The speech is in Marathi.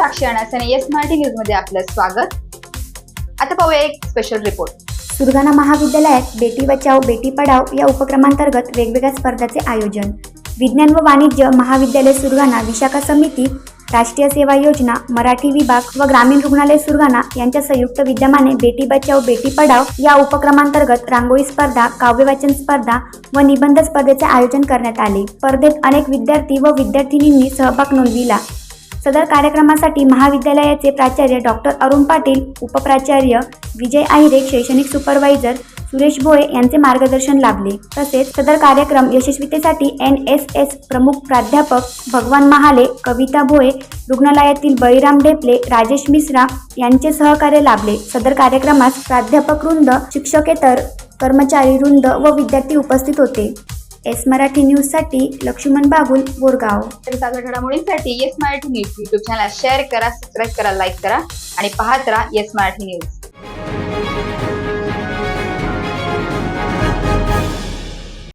साक्षी अनासने येस मराठी न्यूज मध्ये आपलं स्वागत। आता पाहूया एक स्पेशल रिपोर्ट। सुरगाणा महाविद्यालयात बेटी बचाओ बेटी पढाओ या उपक्रमांतर्गत वेगवेगळ्या स्पर्धांचे आयोजन। विज्ञान व वाणिज्य महाविद्यालय सुरगाणा, विशाखा समिती, राष्ट्रीय सेवा योजना, मराठी विभाग व ग्रामीण रुग्णालय सुरगाणा यांच्या संयुक्त विद्यमाने बेटी बचाओ बेटी पढाओ या उपक्रमांतर्गत रांगोळी स्पर्धा, काव्यवाचन स्पर्धा व निबंध स्पर्धेचे आयोजन करण्यात आले। स्पर्धेत अनेक विद्यार्थी व विद्यार्थिनींनी सहभाग नोंदविला। सदर कार्यक्रमासाठी महाविद्यालयाचे प्राचार्य डॉक्टर अरुण पाटील, उपप्राचार्य विजय आहिरे, शैक्षणिक सुपरवायझर सुरेश भोये यांचे मार्गदर्शन लाभले। तसेच सदर कार्यक्रम यशस्वीतेसाठी NSS प्रमुख प्राध्यापक भगवान महाले, कविता भोये, रुग्णालयातील बळीराम ढेपले, राजेश मिश्रा यांचे सहकार्य लाभले। सदर कार्यक्रमास प्राध्यापक वृंद, शिक्षकेतर कर्मचारी वृंद व विद्यार्थी उपस्थित होते। येस मराठी न्यूज साठी लक्ष्मण बागुल, बोरगाव। तर ताज्या घडामोडींसाठी yes Marathi news YouTube channel share करा, सबस्क्राईब करा, लाईक करा आणि पाहत राहा येस मराठी न्यूज।